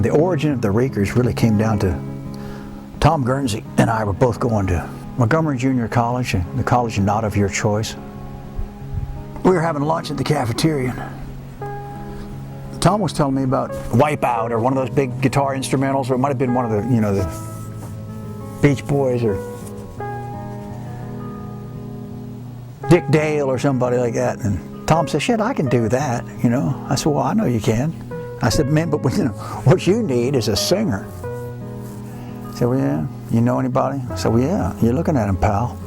the origin of the Reekers really came down to Tom Guernsey and I were both going to Montgomery Junior College, the college not of your choice. We were having lunch at the cafeteria. Tom was telling me about Wipeout, or one of those big guitar instrumentals, or it might have been one of the, the Beach Boys or Dick Dale or somebody like that. And Tom said, "Shit, I can do that." I said, "Well, I know you can." I said, "Man, but what you need is a singer." He said, "Well, yeah, you know anybody?" I said, "Well, yeah, you're looking at him, pal."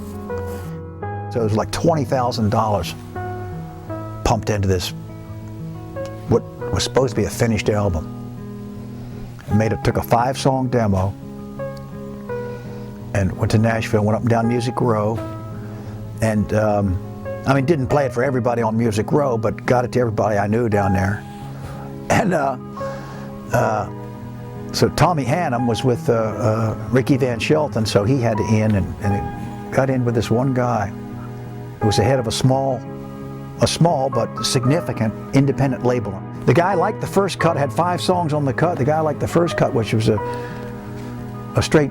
So it was like $20,000 pumped into this, what was supposed to be a finished album. Took a 5-song demo and went to Nashville, went up and down Music Row, and didn't play it for everybody on Music Row, but got it to everybody I knew down there. And so Tommy Hannum was with Ricky Van Shelton, so he had to in, and it got in with this one guy who was the head of a small but significant independent label. The guy liked the first cut, had 5 songs on the cut. The guy liked the first cut, which was a straight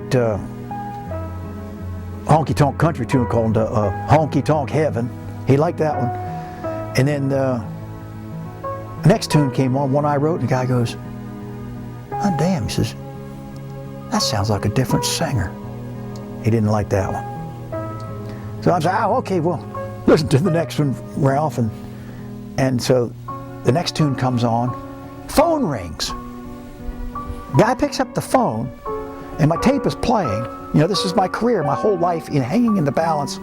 honky-tonk country tune called Honky Tonk Heaven. He liked that one. And then the next tune came on, one I wrote, and the guy goes, "Oh, damn," he says, "that sounds like a different singer." He didn't like that one. So I said, "Oh, okay, well, listen to the next one, Ralph." And so the next tune comes on, phone rings. Guy picks up the phone, and my tape is playing. This is my career, my whole life hanging in the balance.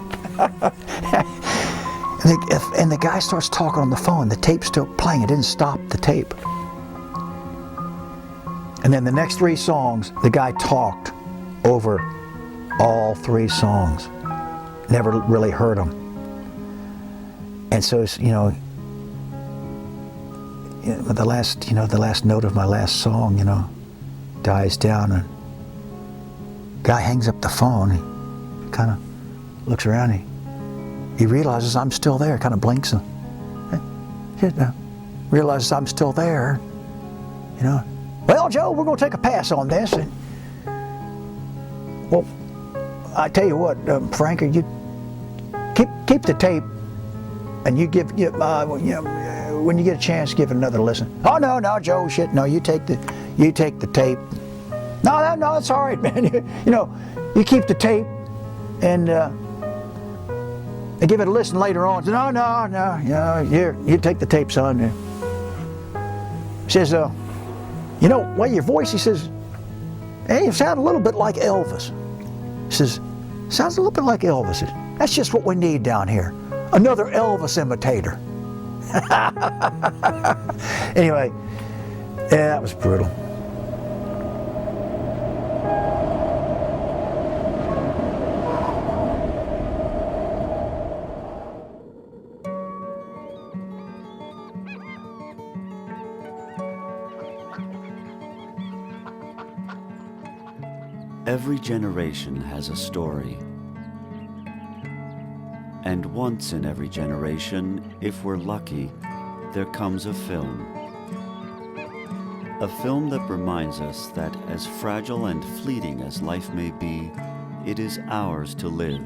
And the guy starts talking on the phone. The tape's still playing. It didn't stop the tape. And then the next 3 songs, the guy talked over all 3 songs. Never really heard them. And so, the last note of my last song, dies down, and guy hangs up the phone. He kind of looks around. He realizes I'm still there. Kind of blinks and realizes I'm still there. "Well, Joe, we're going to take a pass on this." And, well, I tell you what, Frank, you keep the tape, and you give when you get a chance, give it another listen. "Oh, no, Joe, shit, no, you take the tape." No, it's all right, man. You keep the tape and give it a listen later on. No, here, you take the tape, son. He says, "Well, your voice," he says, "hey, you sound a little bit like Elvis." He says, "Sounds a little bit like Elvis. That's just what we need down here. Another Elvis imitator." Anyway, yeah, that was brutal. Every generation has a story. And once in every generation, if we're lucky, there comes a film. A film that reminds us that as fragile and fleeting as life may be, it is ours to live,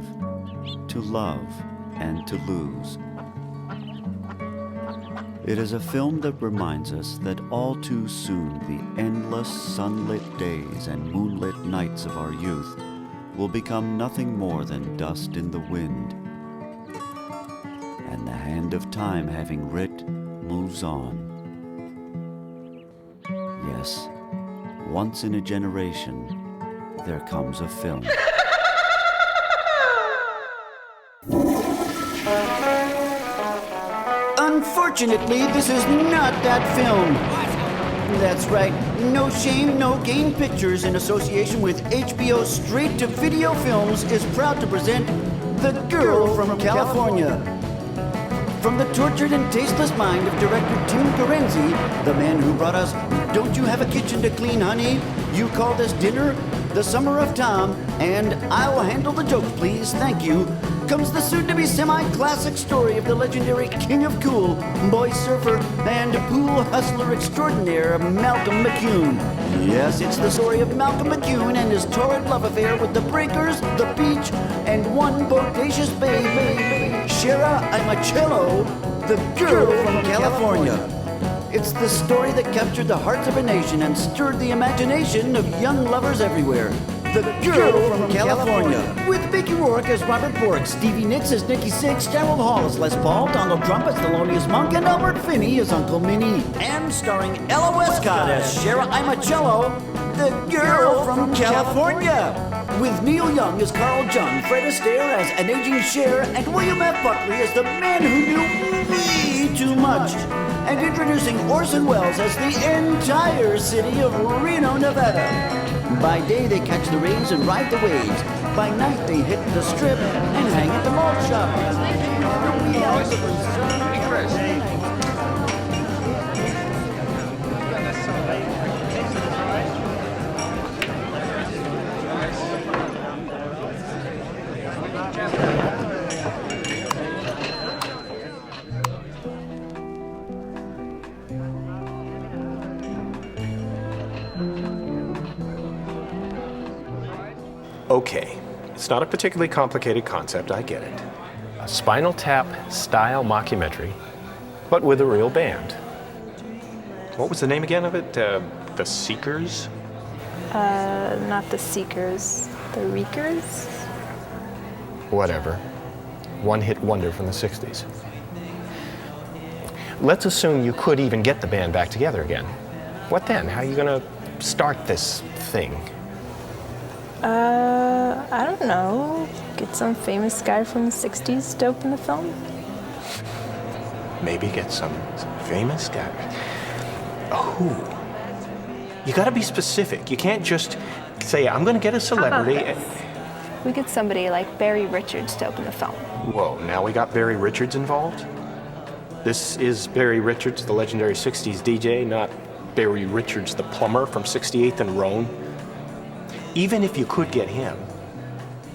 to love, and to lose. It is a film that reminds us that all too soon the endless sunlit days and moonlit nights of our youth will become nothing more than dust in the wind. And the hand of time, having writ, moves on. Yes, once in a generation, there comes a film. Unfortunately, this is not that film. That's right. No Shame, No Gain Pictures, in association with HBO's straight-to-video films, is proud to present The Girl from California. From the tortured and tasteless mind of director Tim Guernsey, the man who brought us Don't You Have a Kitchen to Clean, Honey? You Called Us Dinner? The Summer of Tom, and I will handle the jokes, please, thank you, comes the soon-to-be semi-classic story of the legendary King of Cool, boy surfer, and pool hustler extraordinaire, Malcolm McCune. Yes, it's the story of Malcolm McCune and his torrid love affair with the Breakers, the Beach, and one bodacious babe, Shara Imacello, the girl from California. It's the story that captured the hearts of a nation and stirred the imagination of young lovers everywhere. The Girl from California. With Mickey Rourke as Robert Bork, Stevie Nicks as Nicky Six, Gerald Hall as Les Paul, Donald Trump as Thelonious Monk, and Albert Finney as Uncle Minnie. And starring Ella Westcott as Shara Imacello, the Girl from California. With Neil Young as Carl Jung, Fred Astaire as an aging Cher, and William F. Buckley as the man who knew way too much. And introducing Orson Welles as the entire city of Reno, Nevada. By day, they catch the rays and ride the waves. By night, they hit the strip and hang at the mall shop. Okay, it's not a particularly complicated concept, I get it. A Spinal Tap style mockumentary, but with a real band. What was the name again of it? The Seekers? Not the Seekers, the Reekers? Whatever. One-hit wonder from the 60s. Let's assume you could even get the band back together again. What then? How are you gonna start this thing? I don't know. Get some famous guy from the 60s to open the film? Maybe get some famous guy. Who? You gotta be specific. You can't just say, I'm gonna get a celebrity. We get somebody like Barry Richards to open the film. Whoa, now we got Barry Richards involved? This is Barry Richards, the legendary 60s DJ, not Barry Richards, the plumber from 68th and Roan. Even if you could get him,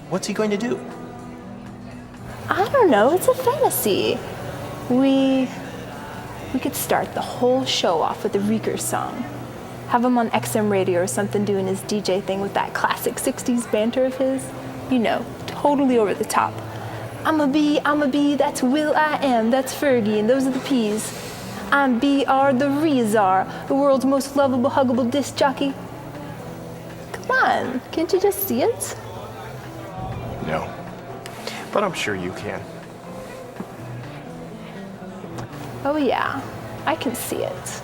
what's he going to do? I don't know, it's a fantasy. We could start the whole show off with a Reekers song. Have him on XM radio or something doing his DJ thing with that classic 60s banter of his. You know, totally over the top. I'm a bee, that's Will I Am, that's Fergie, and those are the P's. I'm BR, the Reezar, the world's most lovable, huggable disc jockey. Come on, can't you just see it? No, but I'm sure you can. Oh yeah, I can see it.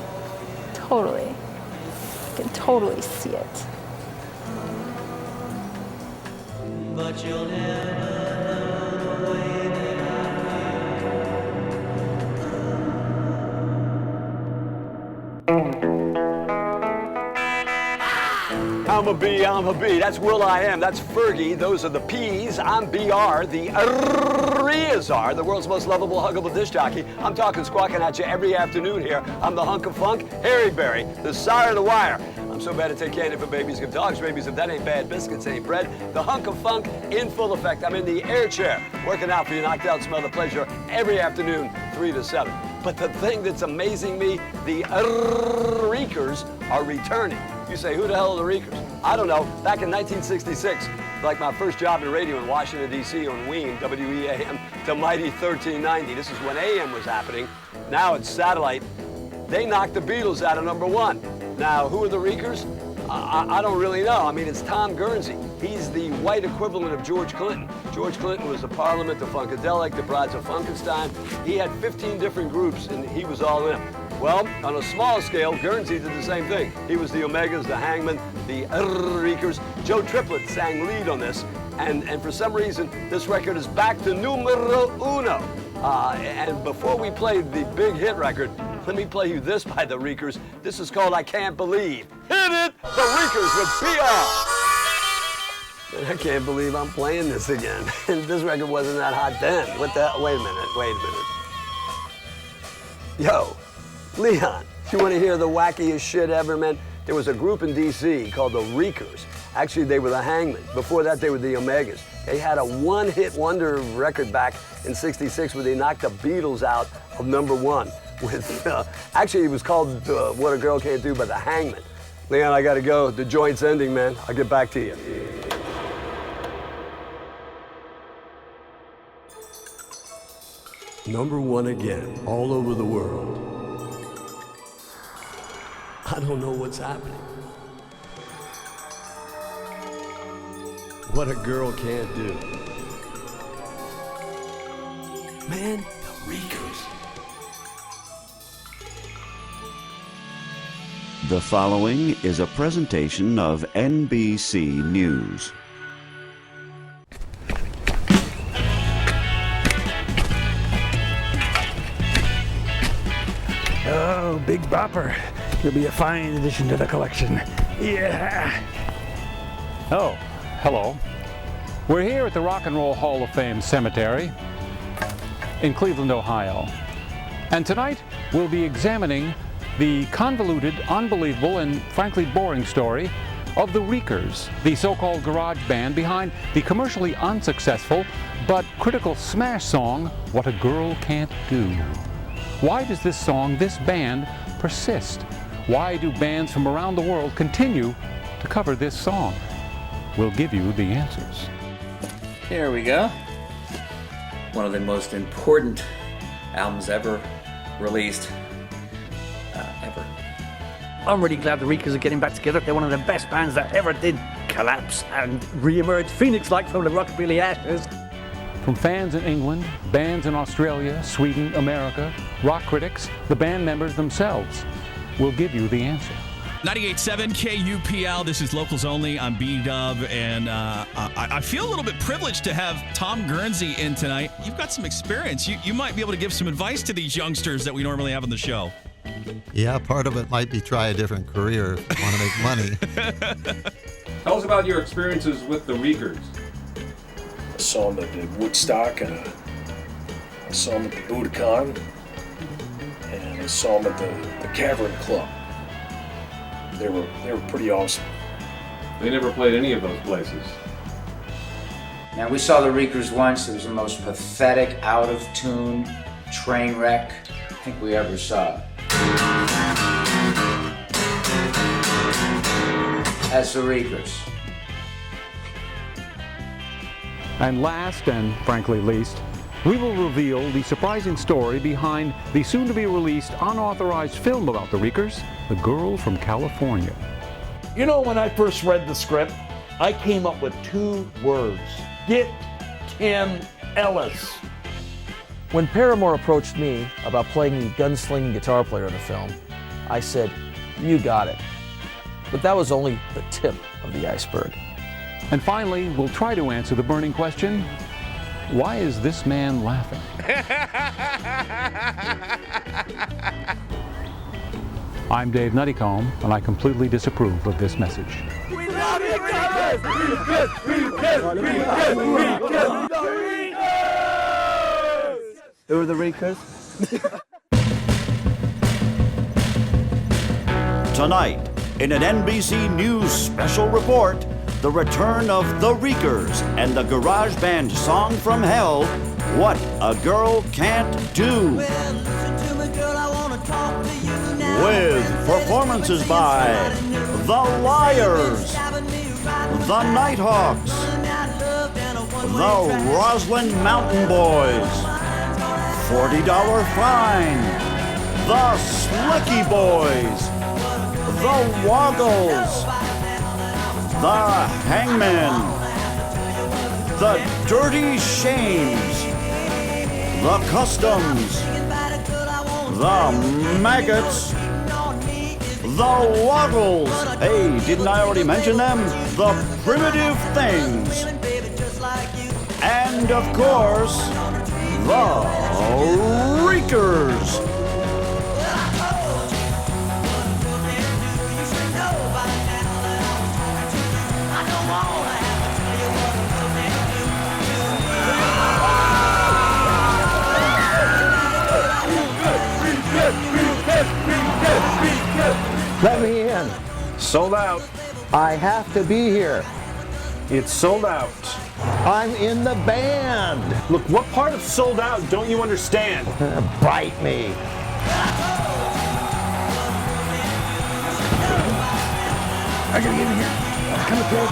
Totally. I can totally see it. But you'll never know the way that I'm a bee, that's Will I Am, that's Fergie, those are the P's, I'm BR, the Reezar, the world's most lovable, huggable disc jockey. I'm talking squawking at you every afternoon here. I'm the hunk of funk, Harry Berry, the sire of the wire. I'm so bad to take candy for babies, give dogs babies, if that ain't bad biscuits, ain't bread. The hunk of funk in full effect. I'm in the air chair, working out for you, knocked out, smell the pleasure, every afternoon, 3 to 7. But the thing that's amazing me, the Reekers are returning. You say, who the hell are the Reekers? I don't know. Back in 1966, like my first job in radio in Washington, D.C. on Ween, WEAM, to mighty 1390. This is when AM was happening. Now it's satellite. They knocked the Beatles out of #1. Now, who are the Reekers? I don't really know. I mean, it's Tom Guernsey. He's the white equivalent of George Clinton. George Clinton was the Parliament, the Funkadelic, the Brides of Funkenstein. He had 15 different groups, and he was all in them. Well, on a small scale, Guernsey did the same thing. He was the Omegas, the Hangmen, the Reekers. Joe Triplett sang lead on this, and for some reason, this record is back to numero uno. And before we play the big hit record, let me play you this by the Reekers. This is called I Can't Believe. Hit it! The Reekers with BR. Man, I can't believe I'm playing this again. This record wasn't that hot then. What the hell? Wait a minute. Yo, Leon, you want to hear the wackiest shit ever, man? There was a group in D.C. called the Reekers. Actually, they were the Hangmen. Before that, they were the Omegas. They had a one-hit wonder record back in '66 where they knocked the Beatles out of #1 with, actually it was called What a Girl Can't Do by the Hangmen. Leon, I gotta go. The joint's ending, man. I'll get back to you. #1 again, all over the world. I don't know what's happening. What a girl can't do. Man, the Reekers. The following is a presentation of NBC News. Oh, Big Bopper. You'll be a fine addition to the collection. Yeah. Oh, hello. We're here at the Rock and Roll Hall of Fame Cemetery in Cleveland, Ohio. And tonight we'll be examining the convoluted, unbelievable, and frankly boring story of the Reekers, the so-called garage band behind the commercially unsuccessful but critical smash song, What a Girl Can't Do. Why does this song, this band, persist? Why do bands from around the world continue to cover this song? We'll give you the answers. Here we go. One of the most important albums ever released. Ever. I'm really glad the Reekers are getting back together. They're one of the best bands that ever did collapse and re-emerge phoenix-like from the rockabilly ashes. From fans in England, bands in Australia, Sweden, America, rock critics, the band members themselves, will give you the answer. 98.7 KUPL, this is Locals Only. I'm B-Dub, and I feel a little bit privileged to have Tom Guernsey in tonight. You've got some experience. You might be able to give some advice to these youngsters that we normally have on the show. Yeah, part of it might be try a different career if you want to make money. Tell us about your experiences with the Reekers. I saw them at Woodstock, and I saw them at the Budokan, and I saw them at the Cavern Club. They were pretty awesome. They never played any of those places. Now, we saw the Reekers once. It was the most pathetic, out-of-tune train wreck I think we ever saw. That's the Reekers. And last, and frankly least, we will reveal the surprising story behind the soon-to-be-released unauthorized film about the Reekers, The Girl from California. You know, when I first read the script, I came up with 2 words. Get Tim Ellis. When Paramore approached me about playing the gunslinging guitar player in the film, I said, you got it. But that was only the tip of the iceberg. And finally, we'll try to answer the burning question, why is this man laughing? I'm Dave Nuttycombe, and I completely disapprove of this message. We love you, Reekers! Who are the Reekers? Tonight, in an NBC News special report, the return of the Reekers and the garage band song from hell, What a Girl Can't Do. With performances by The Liars, The Nighthawks, The Roslyn Mountain Boys, $40 Fine, The Slicky Boys, The Woggles, The Hangmen, The Dirty Shames, The Customs, The Maggots, The Woggles. Hey, didn't I already mention them? The Primitive Things. And of course, The Reekers. Let me in. Sold out. I have to be here. It's sold out. I'm in the band. Look, what part of sold out don't you understand? Bite me. I gotta get in here. Come on, kid.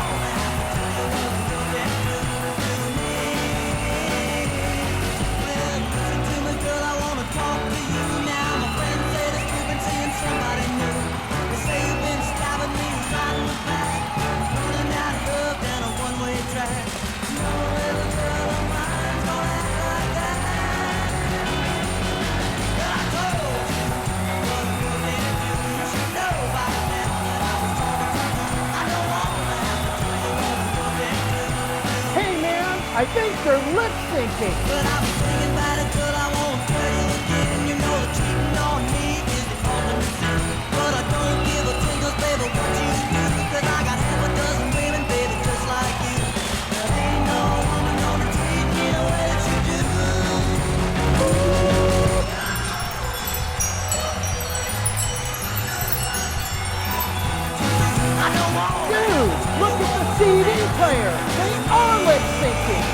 I think they're lip syncing. But I'm thinking about it, girl, I won't tell you again. You know the cheating on me is the ultimate sin. But I don't give a tingle, baby, what you do. Cause I got half a dozen women, baby, just like you. There ain't no woman gonna treat me the way that you do. Dude, look at the CD player. They are lip syncing.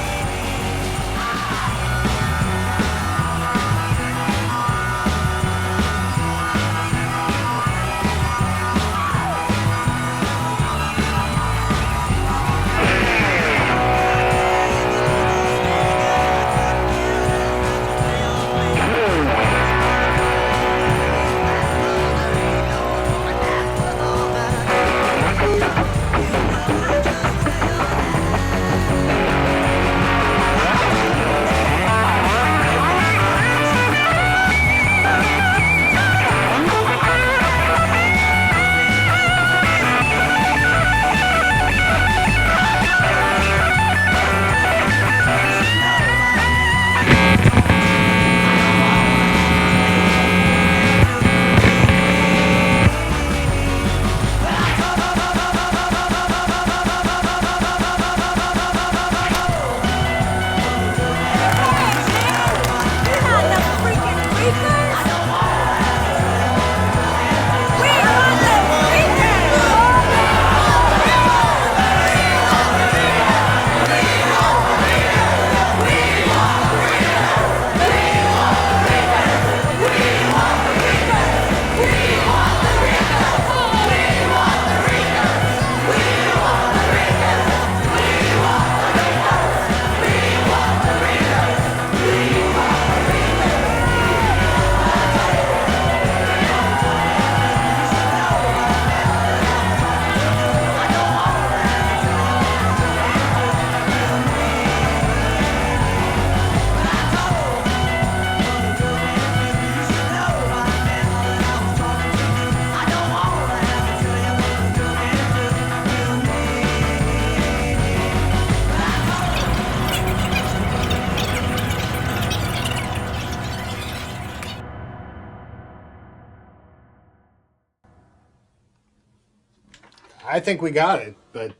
I think we got it, but,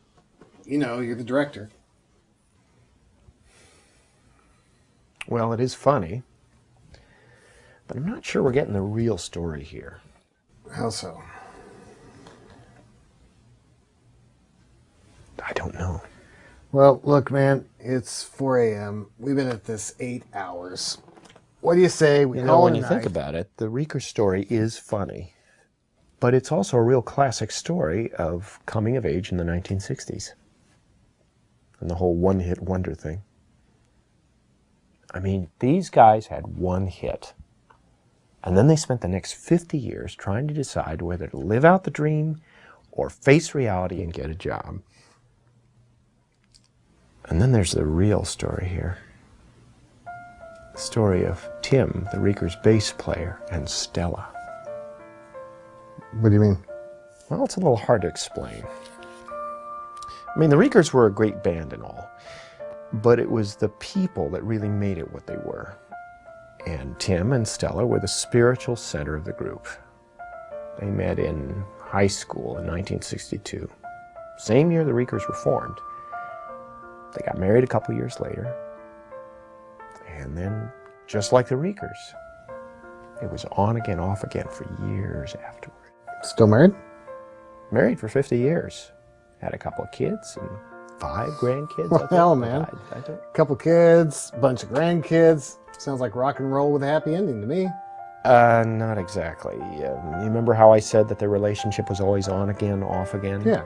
you know, you're the director. Well, it is funny, but I'm not sure we're getting the real story here. How so? I don't know. Well, look, man, it's 4 a.m. We've been at this 8 hours. What do you say we call when it a you think night? about it, the Reekers story is funny, but it's also a real classic story of coming of age in the 1960s and the whole one-hit wonder thing. I mean, these guys had one hit, and then they spent the next 50 years trying to decide whether to live out the dream or face reality and get a job. And then there's the real story here. The story of Tim, the Reekers bass player, and Stella. What do you mean? Well, it's a little hard to explain. I mean, the Reekers were a great band and all, but it was the people that really made it what they were. And Tim and Stella were the spiritual center of the group. They met in high school in 1962. Same year the Reekers were formed. They got married a couple years later. And then, just like the Reekers, it was on again, off again for years afterward. Still married? Married for 50 years. Had a couple of kids and 5 grandkids. Well, I think. hell, man. I don't- Couple kids, bunch of grandkids. Sounds like rock and roll with a happy ending to me. Not exactly. You remember how I said that the relationship was always on again, off again? Yeah.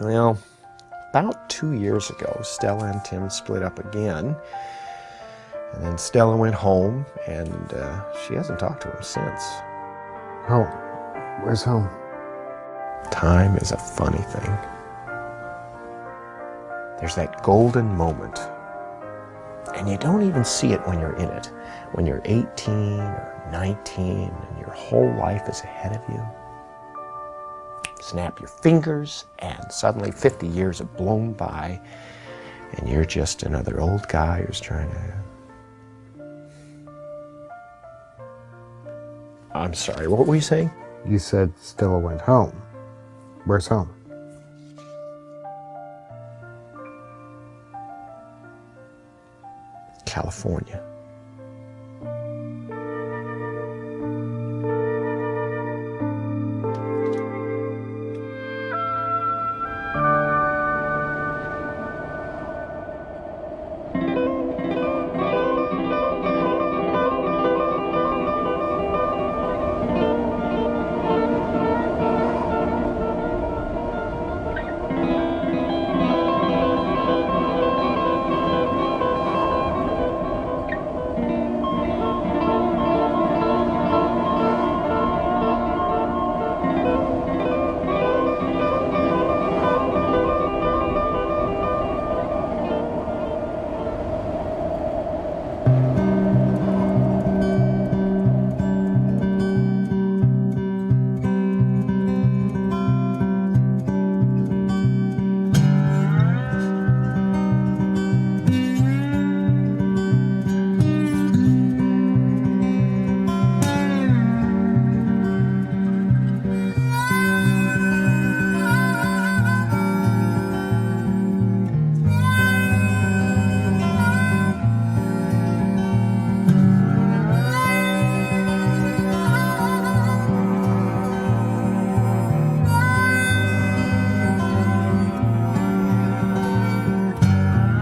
Well, about 2 years ago, Stella and Tim split up again. And then Stella went home, and she hasn't talked to him since. Home? Where's home? Time is a funny thing. There's that golden moment, and you don't even see it when you're in it. When you're 18 or 19 and your whole life is ahead of you. Snap your fingers and suddenly 50 years have blown by and you're just another old guy who's trying to... I'm sorry, what were you saying? You said Stella went home. Where's home? California.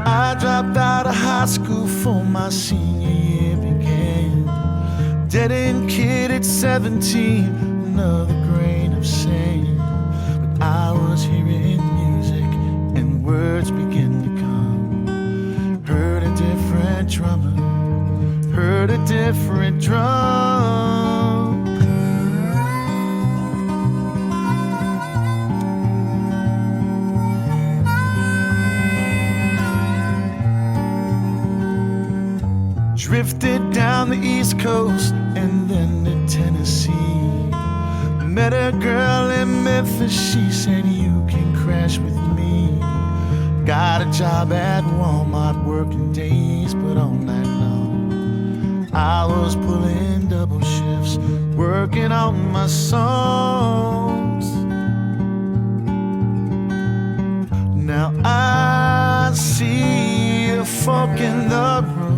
I dropped out of high school for my senior year began. Dead-end kid at 17, another grain of sand. But I was hearing music and words began to come. Heard a different drummer, heard a different drum. Drifted down the East Coast and then to Tennessee. Met a girl in Memphis, she said you can crash with me. Got a job at Walmart working days but all night long. I was pulling double shifts, working on my songs. Now I see a fork in the road.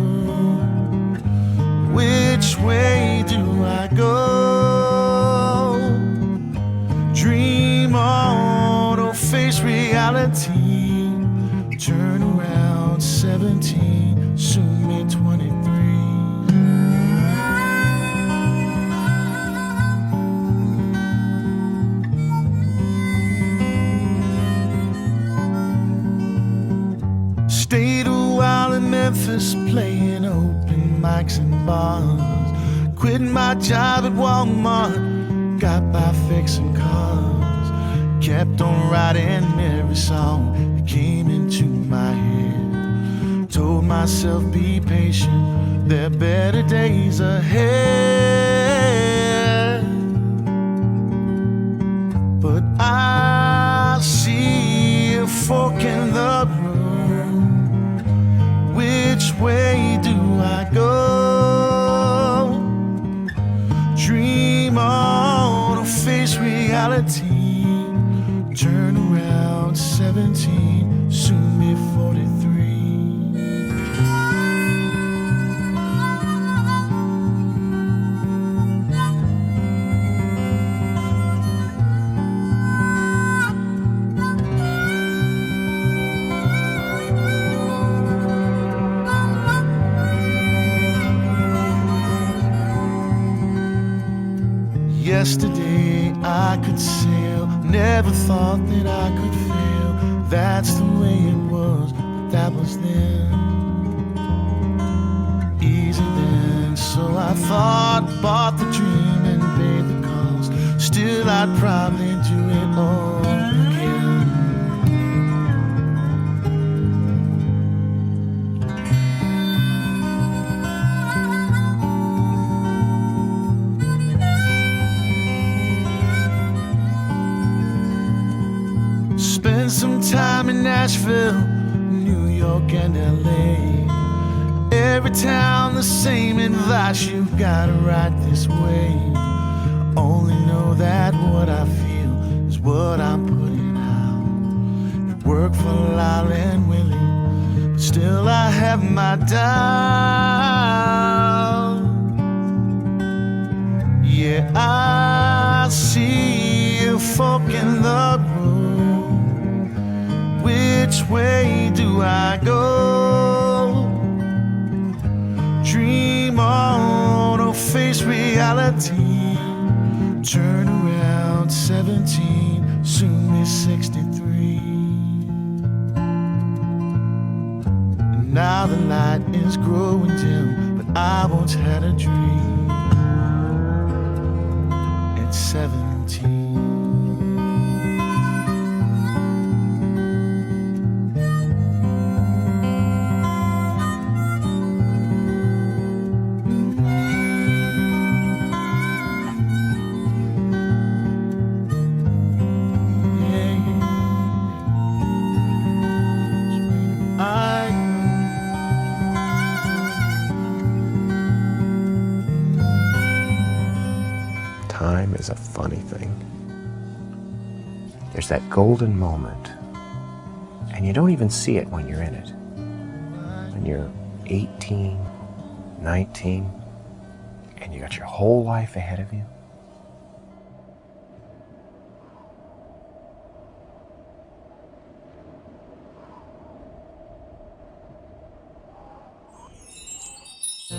Which way do I go? Dream on or face reality. Turn around 17, soon be 23. Stayed a while in Memphis playing open mics and bars. Quit my job at Walmart, got by fixing cars. Kept on writing every song that came into my head. Told myself be patient, there are better days ahead. But I see a fork in the road. Which way do I go? Dream on or face reality. Turn around 17, soon be 43. yesterday I could sail. Never thought that I could fail. That's the way it was, but that was then. Easy then, so I thought, bought the dream and paid the cost. Still I'd probably do it all again. Spent some time in Nashville, New York and LA. Every town the same advice, you've gotta write this way. I only know that what I feel is what I'm putting out. It worked for Lyle and Willie, but still I have my doubt. Yeah, I see a fork in the road. Which way do I go? Dream on or face reality. Turn around 17, soon be 63. And now the light is growing dim, but I once had a dream at 17. Time is a funny thing. There's that golden moment, and you don't even see it when you're in it. When you're 18, 19, and you got your whole life ahead of you.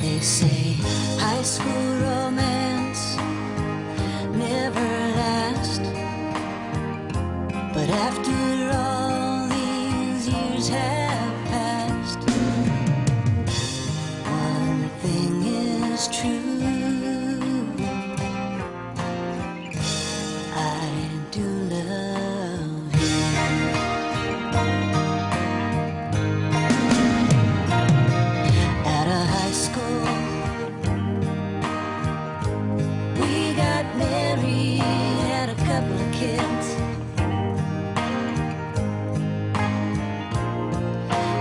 They say high school romance never last, but after all these years have passed, one thing is true. I do love you. At a high school, we got married, had a couple of kids.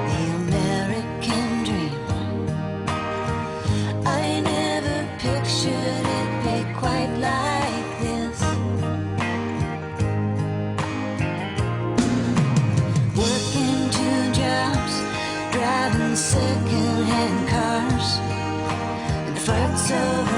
The American dream, I never pictured it'd be quite like this. Working 2 jobs, driving second-hand cars, and farts over